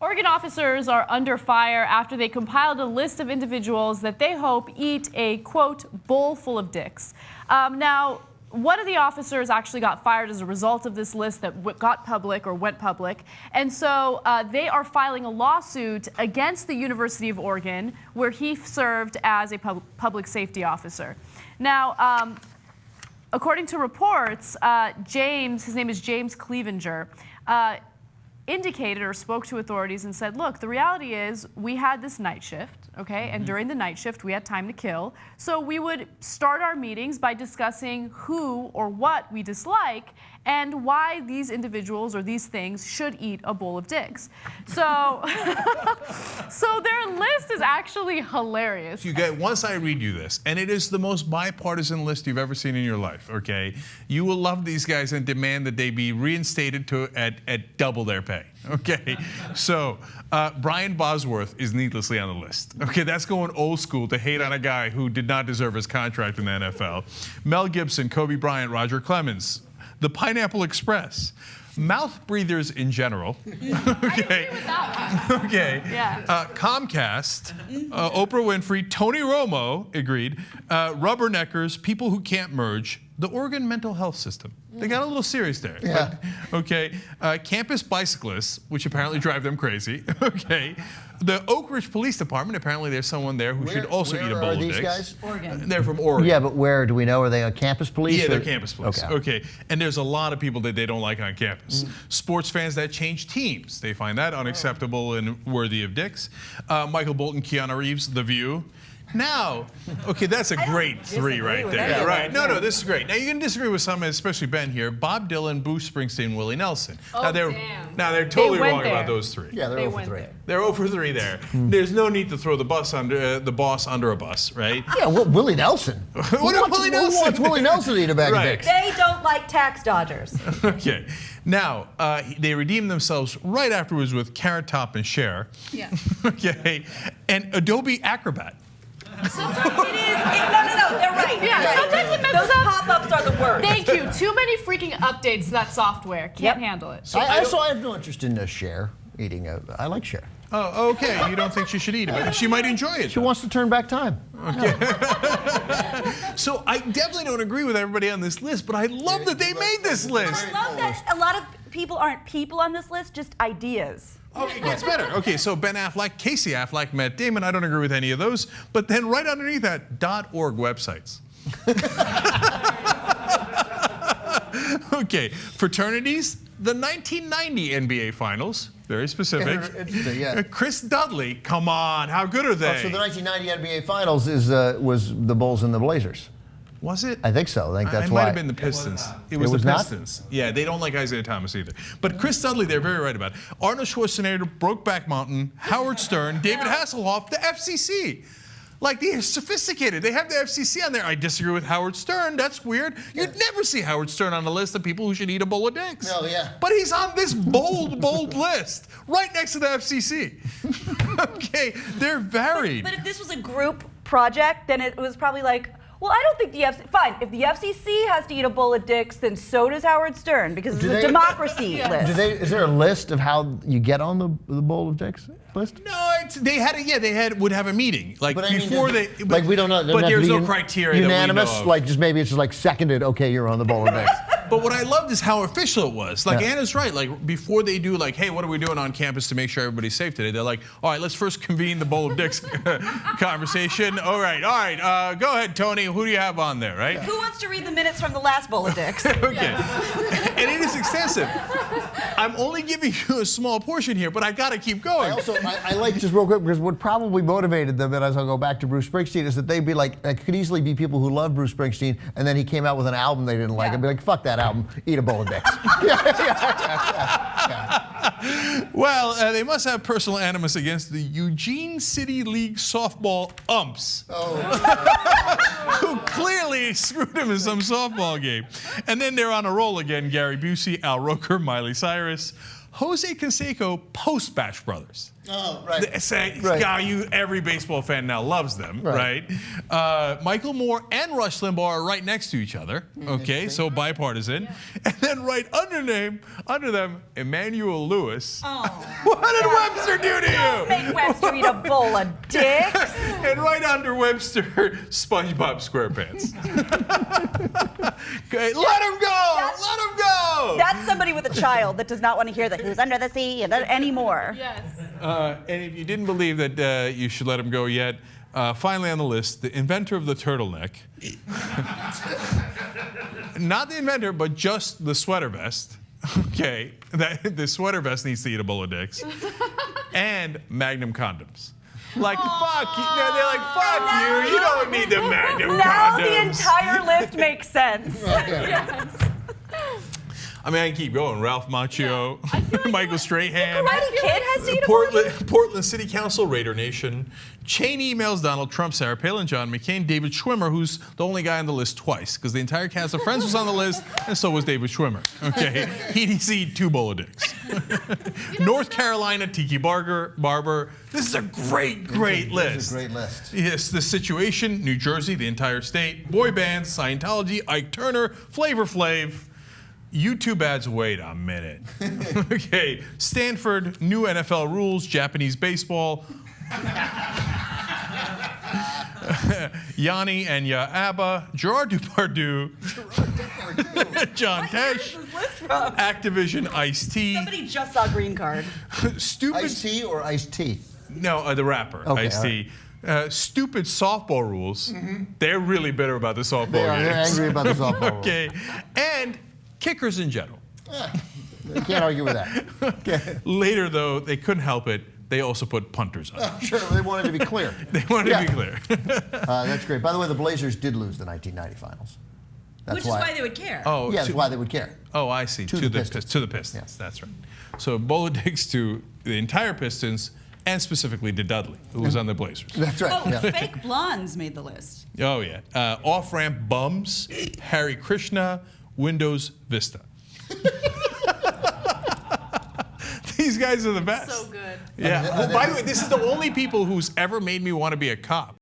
Oregon officers are under fire after they compiled a list of individuals that they hope eat a, quote, bowl full of dicks. Now, one of the officers actually got fired as a result of this list that got public or went public. And so they are filing a lawsuit against the University of Oregon, where he served as a public safety officer. Now, according to reports, his name is James Clevenger, indicated or spoke to authorities and said, look, the reality is we had this night shift, okay? And during the night shift, we had time to kill. So we would start our meetings by discussing who or what we dislike and why these individuals or these things should eat a bowl of dicks. So, so their list is actually hilarious. Once I read you this, and it is the most bipartisan list you've ever seen in your life, okay? You will love these guys and demand that they be reinstated at double their pay, okay? So Brian Bosworth is needlessly on the list. Okay, that's going old school to hate on a guy who did not deserve his contract in the NFL. Mel Gibson, Kobe Bryant, Roger Clemens, the Pineapple Express, mouth breathers in general. Okay. Okay. Yeah. Comcast, Oprah Winfrey, Tony Romo agreed. Rubberneckers, people who can't merge. The Oregon mental health system. They got a little serious there. Yeah. But, okay. Campus bicyclists, which apparently drive them crazy. Okay. The Oak Ridge Police Department, apparently there's someone there who should also eat a bowl of dicks. Where are these guys? Oregon. They're from Oregon. Yeah, but where do we know? Are they on campus police? Yeah, they're campus police. Okay. Okay. And there's a lot of people that they don't like on campus. Sports fans that change teams, they find that unacceptable and worthy of dicks. Michael Bolton, Keanu Reeves, The View. Now, okay, that's a great three right there. that. Right. No, this is great. Now, you can disagree with some, especially Ben here. Bob Dylan, Bruce Springsteen, Willie Nelson. Oh, damn. Now, they're totally went wrong there. about those three. Yeah, they're They over went 3. there. They're 0 for 3 there. There's no need to throw the boss under a bus, right? Yeah, Willie Nelson. What about Willie Nelson? Who wants Willie Nelson to eat a bag Right. of dicks? They don't like tax dodgers. Okay. Now, they redeemed themselves right afterwards with Carrot Top and Cher. Yeah. Okay. And Adobe Acrobat. Sometimes it is. No, they're right. Yeah, Right. sometimes it messes Those up. pop-ups are the worst. Thank you. Too many freaking updates to that software. Can't Yep. handle it. I have no interest in Cher eating I like Cher. Oh, okay. You don't think she should eat it, but she might enjoy it. She wants to turn back time. So I definitely don't agree with everybody on this list, but I love that they made this list. I love that a lot of people aren't people on this list, just ideas. Oh, it gets better. Okay, so Ben Affleck, Casey Affleck, Matt Damon. I don't agree with any of those. But then right underneath that, .org websites. Okay, fraternities, the 1990 NBA Finals, very specific. Interesting, yeah. Chris Dudley, come on, how good are they? So the 1990 NBA Finals was the Bulls and the Blazers. Was it? I think so. I think that's it why. might have been the Pistons. It was It was the not? Pistons. Yeah, they don't like Isiah Thomas either. But Chris Dudley, they're very right about it. Arnold Schwarzenegger, Brokeback Mountain, Howard Stern, David Hasselhoff, the FCC. Like, they're sophisticated. They have the FCC on there. I disagree with Howard Stern. That's weird. You'd never see Howard Stern on a list of people who should eat a bowl of dicks. No, yeah. But he's on this bold list, right next to the FCC. Okay, they're varied. But if this was a group project, then it was probably like, well, I don't think the FCC, fine, if the FCC has to eat a bowl of dicks, then so does Howard Stern, because it's a democracy list. Is there a list of how you get on the bowl of dicks list? No, would have a meeting like But I mean, before like we don't know. But there's no criteria unanimous. that we know of. Like maybe it's just like seconded. Okay, you're on the bowl of dicks. But what I loved is how official it was. Like, Yeah. Anna's right. Like, before they do, like, hey, what are we doing on campus to make sure everybody's safe today? They're like, all right, let's first convene the bowl of dicks conversation. All right. Go ahead, Tony. Who do you have on there, right? Who wants to read the minutes from the last bowl of dicks? Okay. And it is extensive. I'm only giving you a small portion here, but I got to keep going. I like just real quick because what probably motivated them, and as I'll go back to Bruce Springsteen, is that they'd be like, it could easily be people who love Bruce Springsteen, and then he came out with an album they didn't like, and be like, fuck that album, eat a bowl of dicks. Well, they must have personal animus against the Eugene City League softball umps. Who clearly screwed him in some softball game. And then they're on a roll again. Gary Busey, Al Roker, Miley Cyrus. Jose Canseco post Batch Brothers. Oh, right. Say, Right. yeah, every baseball fan now loves them, right? Michael Moore and Rush Limbaugh are right next to each other, okay, so bipartisan. Yeah. And then right under them, Emmanuel Lewis. Oh. What did Webster do to Don't you? make Webster eat a bowl of dicks. And right under Webster, SpongeBob SquarePants. Okay, let him go! Let him go! That's somebody with a child that does not want to hear the Who's Under the Sea anymore. Yes. And if you didn't believe that you should let him go yet, finally on the list, the inventor of the turtleneck. Not the inventor, but just the sweater vest. Okay, the sweater vest needs to eat a bowl of dicks. And Magnum condoms. Like, fuck you. No, they're like, fuck you. You don't need the Magnum condoms. Now the entire list makes sense. Yes. I mean, I can keep going. Ralph Macchio, Michael Strahan, Karate Kid has to eat a bowl of dicks. Portland City Council, Raider Nation. Cheney emails Donald Trump, Sarah Palin, John McCain, David Schwimmer, who's the only guy on the list twice, because the entire cast of Friends was on the list, and so was David Schwimmer. Okay, he'd eat 2 bowl of dicks. North Carolina, Tiki Barber. This is a great list. This is a great list. Yes, The Situation, New Jersey, the entire state, boy bands, Scientology, Ike Turner, Flavor Flav. YouTube ads, wait a minute. Okay, Stanford, new NFL rules, Japanese baseball. Yanni and Abba, Gerard Depardieu, John Tesh, Activision, Ice-T. Somebody just saw Green Card. Stupid. Ice-T or Ice-T? No, the rapper, Okay, Ice-T. Stupid softball rules. They're really bitter about the softball They're games. angry about the softball rules. Okay, and kickers in general. You can't argue with that. Okay. Later, though, they couldn't help it. They also put punters on. Sure, they wanted to be clear. They wanted to be clear. That's great. By the way, the Blazers did lose the 1990 finals. That's Which is why they would care. Oh, Yeah, that's why they would care. Oh, I see. To the Pistons. To the Pistons. That's right. So bowl of dicks to the entire Pistons, and specifically to Dudley, who was on the Blazers. That's right. Oh, yeah. fake blondes made the list. Oh, yeah. Off-ramp bums, Harry Krishna, Windows Vista. These guys are the best. So good. Yeah. Well, by the way, this is the only people who's ever made me want to be a cop.